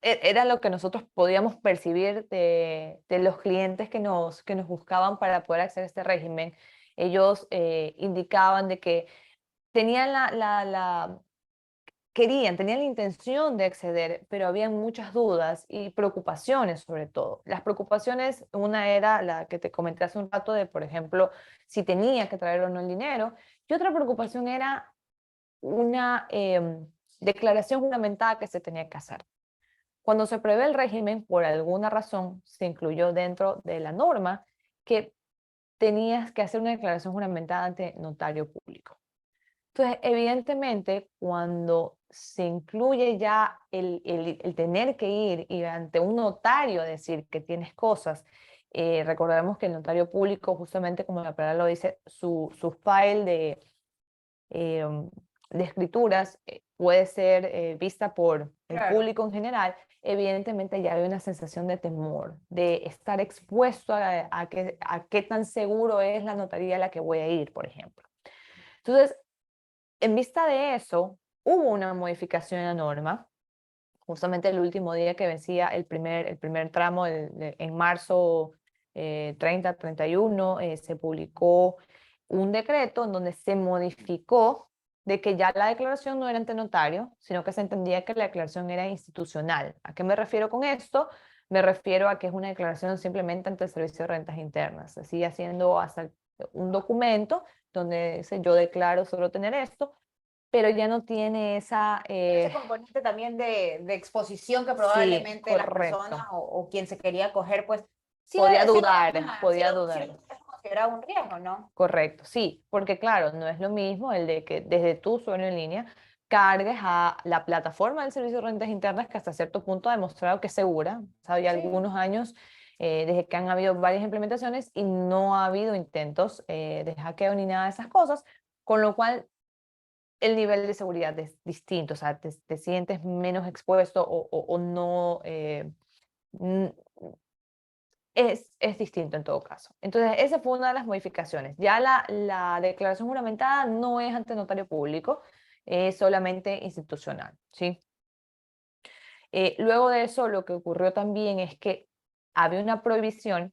Era lo que nosotros podíamos percibir de los clientes que nos buscaban para poder acceder a este régimen. Ellos indicaban de que tenían tenían la intención de acceder, pero habían muchas dudas y preocupaciones sobre todo. Las preocupaciones, una era la que te comenté hace un rato de, por ejemplo, si tenía que traer o no el dinero, y otra preocupación era una declaración juramentada que se tenía que hacer. Cuando se prevé el régimen, por alguna razón, se incluyó dentro de la norma que tenías que hacer una declaración juramentada ante notario público. Entonces, evidentemente, cuando se incluye ya el tener que ir y ante un notario decir que tienes cosas, recordemos que el notario público, justamente como la palabra lo dice, su file eh, de escrituras puede ser vista por el Claro. público en general, evidentemente ya hay una sensación de temor, de estar expuesto a qué tan seguro es la notaría a la que voy a ir, por ejemplo. Entonces, en vista de eso, hubo una modificación en la norma, justamente el último día que vencía el primer tramo en marzo 30, 31, se publicó un decreto en donde se modificó de que ya la declaración no era ante notario, sino que se entendía que la declaración era institucional. ¿A qué me refiero con esto? Me refiero a que es una declaración simplemente ante el Servicio de Rentas Internas. Se sigue haciendo hasta un documento donde dice yo declaro solo tener esto, pero ya no tiene Ese componente también de exposición que sí, probablemente las personas correcto. o quien se quería coger, pues Podía sí dudar, podía sí dudar. es considerado un riesgo, ¿no? Correcto, sí, porque claro, no es lo mismo el de que desde tu usuario en línea cargues a la plataforma del Servicio de Rentas Internas que hasta cierto punto ha demostrado que es segura. Había Sí. algunos años desde que han habido varias implementaciones y no ha habido intentos de hackeo ni nada de esas cosas, con lo cual el nivel de seguridad es distinto, o sea, te sientes menos expuesto o no, mm, es distinto en todo caso. Entonces, esa fue una de las modificaciones. Ya la declaración juramentada no es ante notario público, es solamente institucional, ¿sí? Luego de eso, lo que ocurrió también es que había una prohibición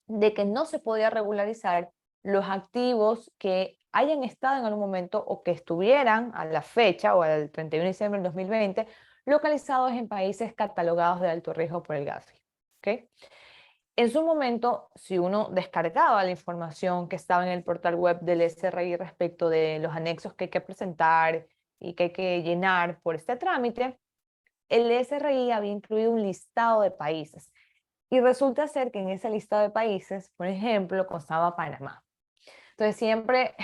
de que no se podía regularizar los activos que hayan estado en algún momento o que estuvieran a la fecha o al 31 de diciembre del 2020 localizados en países catalogados de alto riesgo por el Gafi. ¿Okay? En su momento, si uno descargaba la información que estaba en el portal web del SRI respecto de los anexos que hay que presentar y que hay que llenar por este trámite, el SRI había incluido un listado de países. Y resulta ser que en ese listado de países, por ejemplo, constaba Panamá. Entonces siempre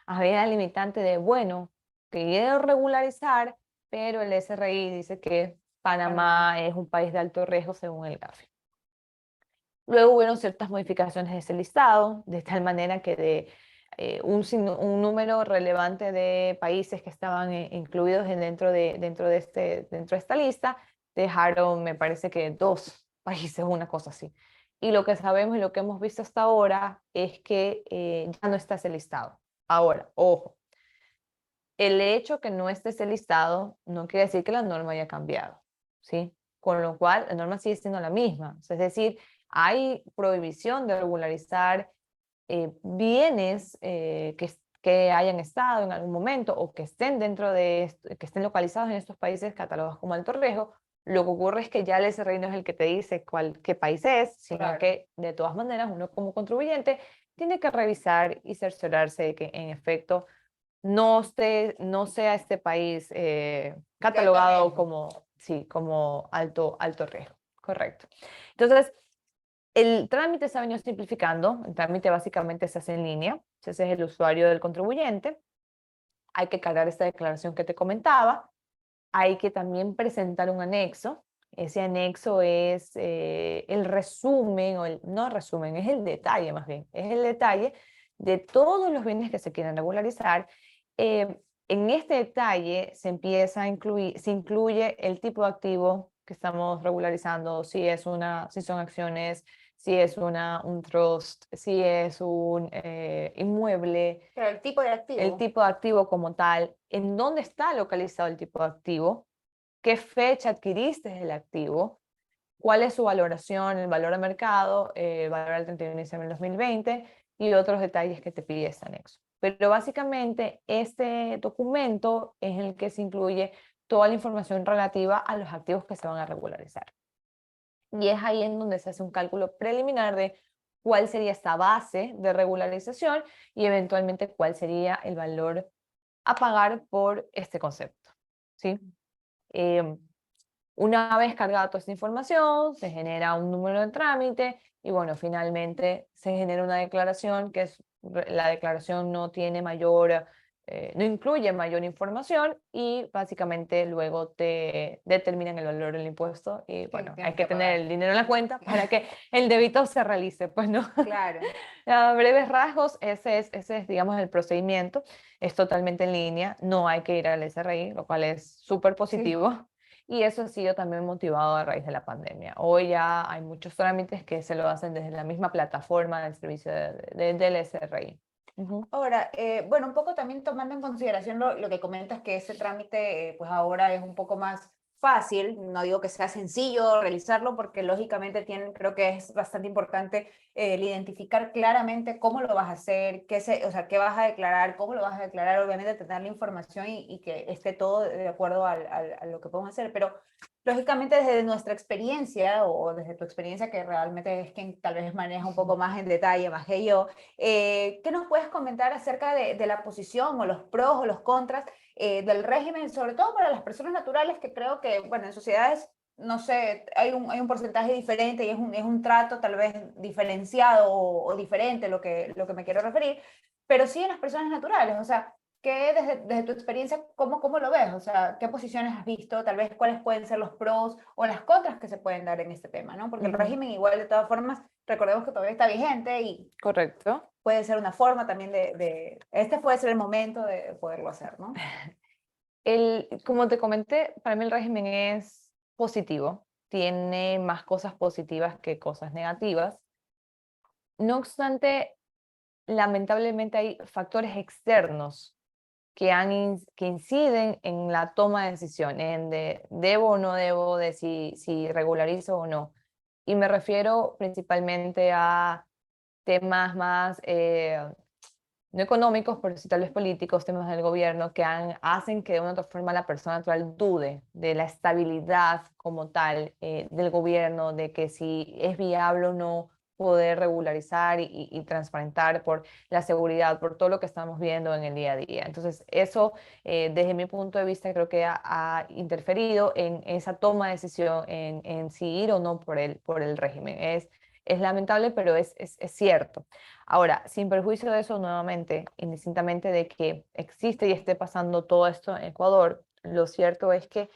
había la limitante de, bueno, quiero regularizar, pero el SRI dice que Panamá es un país de alto riesgo según el Gafi. Luego hubieron ciertas modificaciones de ese listado, de tal manera que de un número relevante de países que estaban incluidos dentro de esta lista, dejaron, me parece que 2 países, una cosa así. Y lo que sabemos y lo que hemos visto hasta ahora es que ya no está ese listado. Ahora, ojo, el hecho que no esté ese listado no quiere decir que la norma haya cambiado, ¿sí? Con lo cual, la norma sigue siendo la misma. Es decir, hay prohibición de regularizar bienes que hayan estado en algún momento o que estén que estén localizados en estos países catalogados como alto riesgo. Lo que ocurre es que ya el SRI no es el que te dice qué país es, sino Claro. que de todas maneras uno como contribuyente tiene que revisar y cerciorarse de que en efecto no sea este país catalogado riesgo. como, sí, como alto riesgo. Correcto. Entonces, el trámite se ha venido simplificando. El trámite básicamente se hace en línea. Ese es el usuario del contribuyente. Hay que cargar esta declaración que te comentaba. Hay que también presentar un anexo. Ese anexo es el resumen, no el resumen, es el detalle más bien. Es el detalle de todos los bienes que se quieren regularizar. En este detalle se incluye el tipo de activo que estamos regularizando, si son acciones, si es un trust, si es un inmueble, Pero el tipo de el activo. tipo de activo como tal, en dónde está localizado el tipo de activo, qué fecha adquiriste el activo, cuál es su valoración, el valor de mercado, el valor al 31 de diciembre del 2020 y otros detalles que te pide este anexo. Pero básicamente este documento es el que se incluye toda la información relativa a los activos que se van a regularizar. Y es ahí en donde se hace un cálculo preliminar de cuál sería esta base de regularización y eventualmente cuál sería el valor a pagar por este concepto, ¿sí? Una vez cargada toda esta información, se genera un número de trámite y bueno, finalmente se genera una declaración que es, la declaración no tiene mayor, no incluye mayor información y básicamente luego te determinan el valor del impuesto y bueno, hay que tener el dinero en la cuenta para que el débito se realice, pues no. Claro. A breves rasgos, ese es, digamos, el procedimiento. Es totalmente en línea, no hay que ir al SRI, lo cual es súper positivo. Sí. Y eso ha sido también motivado a raíz de la pandemia. Hoy ya hay muchos trámites que se lo hacen desde la misma plataforma del servicio del SRI. Ahora, bueno, un poco también tomando en consideración lo que comentas, que ese trámite pues ahora es un poco más fácil, no digo que sea sencillo realizarlo, porque lógicamente creo que es bastante importante el identificar claramente cómo lo vas a hacer, o sea, qué vas a declarar, cómo lo vas a declarar, obviamente tener la información y que esté todo de acuerdo a lo que podemos hacer, pero lógicamente desde nuestra experiencia o desde tu experiencia, que realmente es quien tal vez maneja un poco más en detalle, más que yo, ¿qué nos puedes comentar acerca de la posición o los pros o los contras del régimen, sobre todo para las personas naturales, que creo que, bueno, en sociedades, no sé, hay un porcentaje diferente y es un trato tal vez diferenciado o diferente lo que me quiero referir, pero sí en las personas naturales, o sea, ¿qué desde tu experiencia, cómo lo ves? O sea, ¿qué posiciones has visto? Tal vez cuáles pueden ser los pros o las contras que se pueden dar en este tema, ¿no? Porque el régimen igual de todas formas, recordemos que todavía está vigente y correcto, puede ser una forma también este puede ser el momento de poderlo hacer, ¿no? Como te comenté, para mí el régimen es positivo, tiene más cosas positivas que cosas negativas. No obstante, lamentablemente hay factores externos que inciden en la toma de decisiones, en de debo o no debo, de si regularizo o no. Y me refiero principalmente a temas más, no económicos, pero sí tal vez políticos, temas del gobierno, que hacen que de una u otra forma la persona natural dude de la estabilidad como tal del gobierno, de que si es viable o no poder regularizar y transparentar por la seguridad, por todo lo que estamos viendo en el día a día. Entonces, eso, desde mi punto de vista, creo que ha interferido en esa toma de decisión, en si ir o no por el régimen. Es lamentable, pero es cierto. Ahora, sin perjuicio de eso, nuevamente, indistintamente de que existe y esté pasando todo esto en Ecuador, lo cierto es que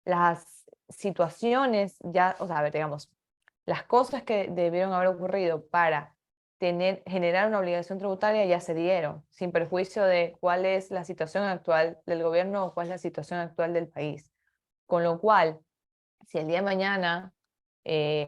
las situaciones ya, o sea, a ver, digamos, las cosas que debieron haber ocurrido para generar una obligación tributaria ya se dieron, sin perjuicio de cuál es la situación actual del gobierno o cuál es la situación actual del país. Con lo cual, si el día de mañana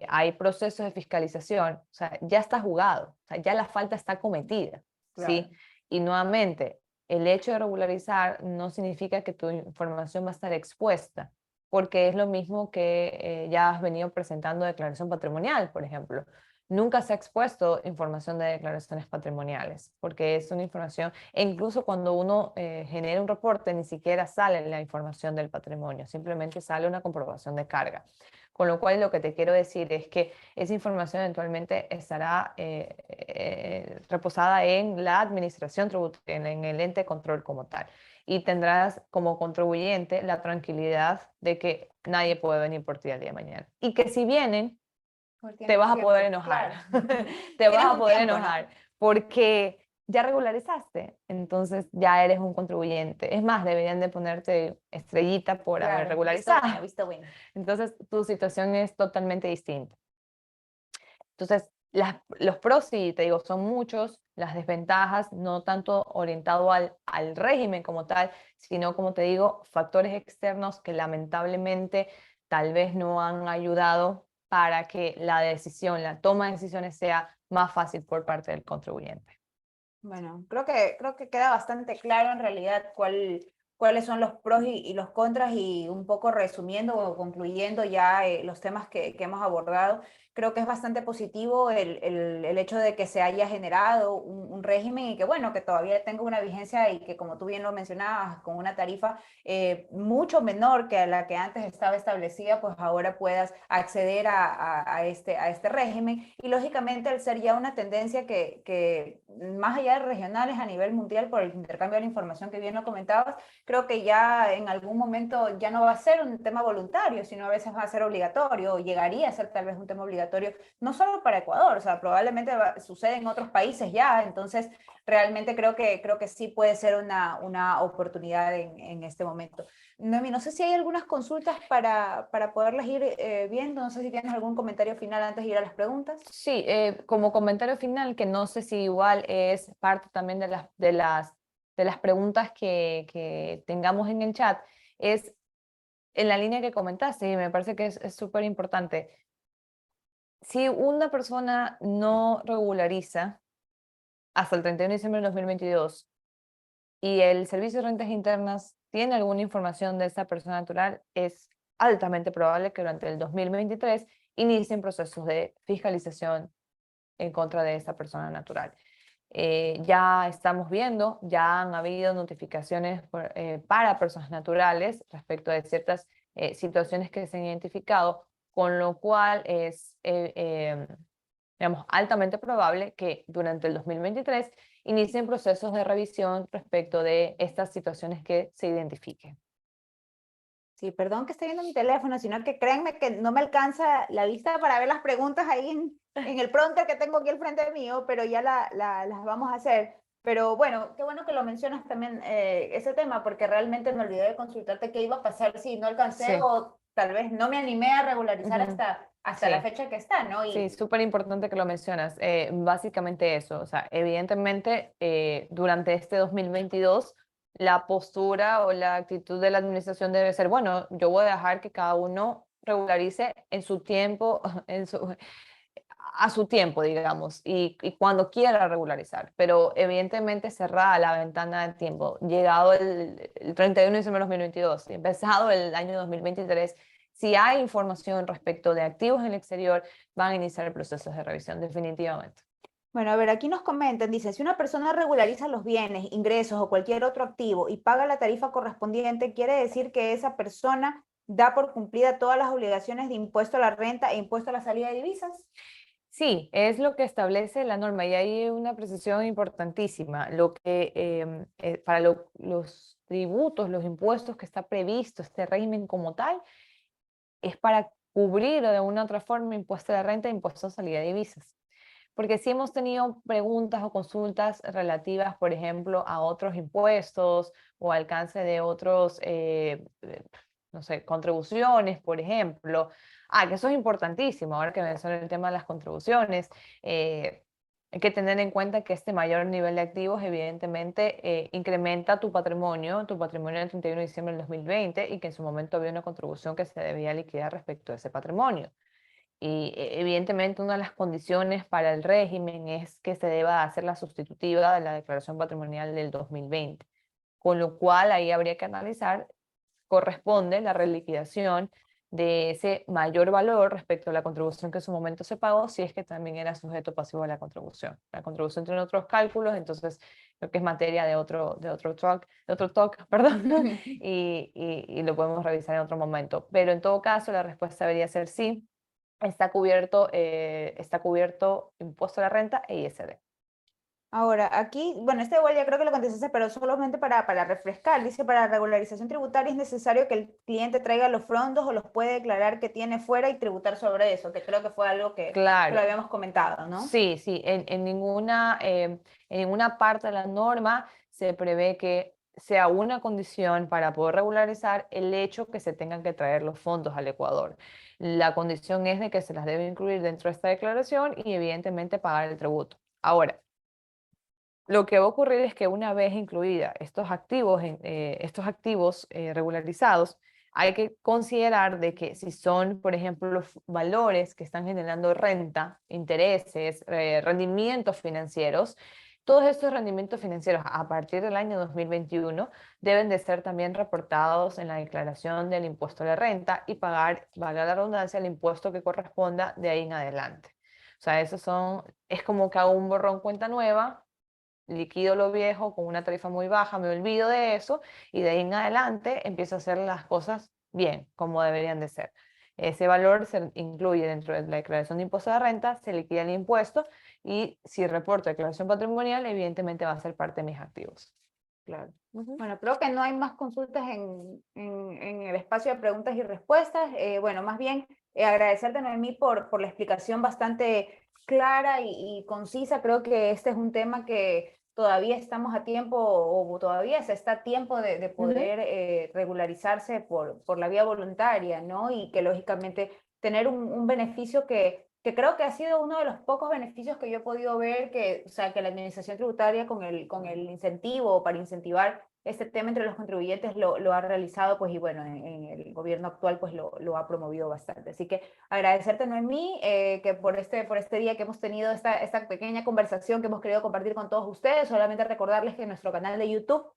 hay procesos de fiscalización, o sea, ya está jugado, o sea, ya la falta está cometida, Claro. ¿sí? Y nuevamente, el hecho de regularizar no significa que tu información va a estar expuesta, porque es lo mismo que ya has venido presentando declaración patrimonial, por ejemplo. Nunca se ha expuesto información de declaraciones patrimoniales, porque es una información, e incluso cuando uno genera un reporte, ni siquiera sale la información del patrimonio, simplemente sale una comprobación de carga. Con lo cual, lo que te quiero decir es que esa información eventualmente estará reposada en la administración tributaria, en el ente de control como tal. Y tendrás como contribuyente la tranquilidad de que nadie puede venir por ti al día de mañana. Y que si vienen, te vas a poder enojar. Claro. Te vas a poder enojar, ¿no? Porque ya regularizaste, entonces ya eres un contribuyente. Es más, deberían de ponerte estrellita por haber regularizado. Visto bueno. Entonces, tu situación es totalmente distinta. Entonces, los pros, sí, te digo, son muchos, las desventajas, no tanto orientado al régimen como tal, sino, como te digo, factores externos que lamentablemente tal vez no han ayudado para que la decisión, la toma de decisiones sea más fácil por parte del contribuyente. Bueno, creo que queda bastante claro en realidad cuáles son los pros y los contras, y un poco resumiendo o concluyendo ya los temas que hemos abordado. creo que es bastante positivo el hecho de que se haya generado un régimen y que, bueno, que todavía tenga una vigencia y que, como tú bien lo mencionabas, con una tarifa mucho menor que la que antes estaba establecida, pues ahora puedas acceder a este régimen. Y lógicamente, al ser ya una tendencia que más allá de regionales, a nivel mundial, por el intercambio de la información que bien lo comentabas, creo que ya en algún momento ya no va a ser un tema voluntario, sino a veces va a ser obligatorio, o llegaría a ser tal vez un tema obligatorio, no solo para Ecuador, o sea, probablemente sucede en otros países ya, entonces realmente creo que sí puede ser una oportunidad en este momento. Noemi, no sé si hay algunas consultas para poderlas ir viendo, no sé si tienes algún comentario final antes de ir a las preguntas. Sí, como comentario final, que no sé si igual es parte también de las preguntas que tengamos en el chat, es en la línea que comentaste, y me parece que es súper importante. Si una persona no regulariza hasta el 31 de diciembre de 2022 y el Servicio de Rentas Internas tiene alguna información de esa persona natural, es altamente probable que durante el 2023 inicien procesos de fiscalización en contra de esta persona natural. Ya estamos viendo, ya han habido notificaciones para personas naturales respecto de ciertas situaciones que se han identificado, con lo cual es, digamos, altamente probable que durante el 2023 inicien procesos de revisión respecto de estas situaciones que se identifiquen. Sí, perdón que esté viendo mi teléfono, sino que créanme que no me alcanza la vista para ver las preguntas ahí en el prompter que tengo aquí al frente mío, pero ya las vamos a hacer. Pero bueno, qué bueno que lo mencionas también ese tema, porque realmente me olvidé de consultarte qué iba a pasar si no alcancé Sí. o tal vez no me animé a regularizar Ujú. hasta la Sí. fecha que está, ¿no? Sí, súper importante que lo mencionas. Básicamente eso, o sea, evidentemente durante este 2022 la postura o la actitud de la administración debe ser, bueno, yo voy a dejar que cada uno regularice en su tiempo, a su tiempo, digamos, y cuando quiera regularizar, pero evidentemente cerrada la ventana de tiempo, llegado el 31 de diciembre de 2022 y empezado el año 2023, si hay información respecto de activos en el exterior, van a iniciar el proceso de revisión, definitivamente. Bueno, a ver, aquí nos comentan, dice, si una persona regulariza los bienes, ingresos o cualquier otro activo y paga la tarifa correspondiente, quiere decir que esa persona da por cumplida todas las obligaciones de impuesto a la renta e impuesto a la salida de divisas. Sí, es lo que establece la norma y hay una precisión importantísima. Lo que para los tributos, los impuestos que está previsto este régimen como tal, es para cubrir de una u otra forma impuesto a la renta e impuesto a salida de divisas. Porque sí hemos tenido preguntas o consultas relativas, por ejemplo, a otros impuestos o alcance de otros, no sé, contribuciones, por ejemplo. Que eso es importantísimo, ahora que mencioné el tema de las contribuciones. Hay que tener en cuenta que este mayor nivel de activos evidentemente incrementa tu patrimonio del 31 de diciembre del 2020 y que en su momento había una contribución que se debía liquidar respecto a ese patrimonio. Y evidentemente una de las condiciones para el régimen es que se deba hacer la sustitutiva de la declaración patrimonial del 2020, con lo cual ahí habría que analizar, corresponde la reliquidación de ese mayor valor respecto a la contribución que en su momento se pagó, si es que también era sujeto pasivo a la contribución. La contribución tiene otros cálculos, entonces creo que es materia de otro talk, perdón, y lo podemos revisar en otro momento. Pero en todo caso, la respuesta debería ser sí. Está cubierto impuesto a la renta e ISD. Ahora, aquí, bueno, este igual ya creo que lo contestaste, pero solamente para refrescar, dice, para la regularización tributaria es necesario que el cliente traiga los fondos o los puede declarar que tiene fuera y tributar sobre eso, que creo que fue algo que lo Claro, habíamos comentado, ¿no? sí, sí, en ninguna parte de la norma se prevé que sea una condición para poder regularizar el hecho que se tengan que traer los fondos al Ecuador. La condición es de que se las debe incluir dentro de esta declaración y evidentemente pagar el tributo. Ahora, lo que va a ocurrir es que una vez incluida estos activos regularizados, hay que considerar de que si son, por ejemplo, los valores que están generando renta, intereses, rendimientos financieros, Todos estos rendimientos financieros a partir del año 2021 deben de ser también reportados en la declaración del impuesto a la renta y pagar, valga la redundancia, el impuesto que corresponda de ahí en adelante. O sea, es como que hago un borrón cuenta nueva, liquido lo viejo con una tarifa muy baja, me olvido de eso y de ahí en adelante empiezo a hacer las cosas bien, como deberían de ser. Ese valor se incluye dentro de la declaración de impuesto de renta, se liquida el impuesto y si reporto declaración patrimonial, evidentemente va a ser parte de mis activos. Claro. Ujú. Bueno, creo que no hay más consultas en el espacio de preguntas y respuestas. Bueno, más bien agradecerte, Noemí, por la explicación bastante clara y concisa. Creo que este es un tema que todavía estamos a tiempo o todavía se está a tiempo de Ujú. poder regularizarse por la vía voluntaria, ¿no? Y que lógicamente tener un beneficio que creo que ha sido uno de los pocos beneficios que yo he podido ver que, o sea, que la administración tributaria con el incentivo para incentivar este tema entre los contribuyentes lo ha realizado, pues, y bueno, en el gobierno actual, pues, lo ha promovido bastante. Así que agradecerte, Noemí, que por este día que hemos tenido esta pequeña conversación que hemos querido compartir con todos ustedes, solamente recordarles que en nuestro canal de YouTube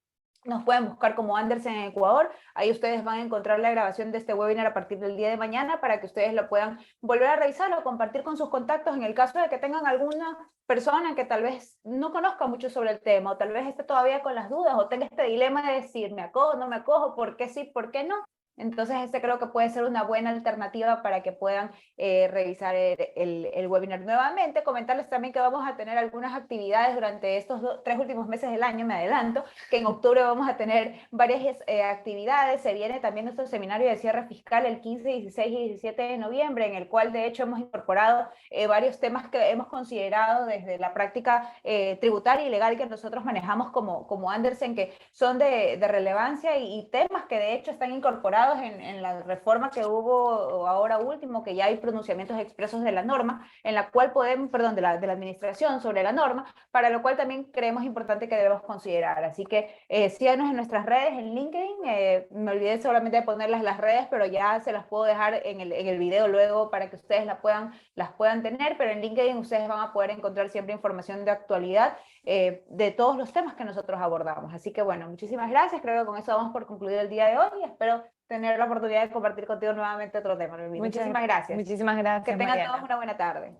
nos pueden buscar como Andersen en Ecuador. Ahí ustedes van a encontrar la grabación de este webinar a partir del día de mañana para que ustedes lo puedan volver a revisar o compartir con sus contactos en el caso de que tengan alguna persona que tal vez no conozca mucho sobre el tema o tal vez esté todavía con las dudas o tenga este dilema de decir, ¿me acojo, no me acojo? ¿Por qué sí, por qué no? Entonces, este creo que puede ser una buena alternativa para que puedan revisar el webinar nuevamente. Comentarles también que vamos a tener algunas actividades durante estos 3 últimos meses del año, me adelanto, que en octubre vamos a tener varias actividades. Se viene también nuestro seminario de cierre fiscal el 15, 16 y 17 de noviembre, en el cual de hecho hemos incorporado varios temas que hemos considerado desde la práctica tributaria y legal que nosotros manejamos como Andersen, que son de relevancia y temas que de hecho están incorporados en la reforma que hubo ahora último, que ya hay pronunciamientos expresos de la norma, en la cual podemos, perdón, de la administración sobre la norma, para lo cual también creemos importante que debemos considerar. Así que síganos en nuestras redes, en LinkedIn. Me olvidé solamente de ponerlas las redes, pero ya se las puedo dejar en el video luego para que ustedes las puedan tener, pero en LinkedIn ustedes van a poder encontrar siempre información de actualidad de todos los temas que nosotros abordamos. Así que bueno, muchísimas gracias. Creo que con eso vamos por concluir el día de hoy y espero tener la oportunidad de compartir contigo nuevamente otro tema. Muchísimas gracias. Muchísimas Que gracias, tengan todos Mariana. una buena tarde.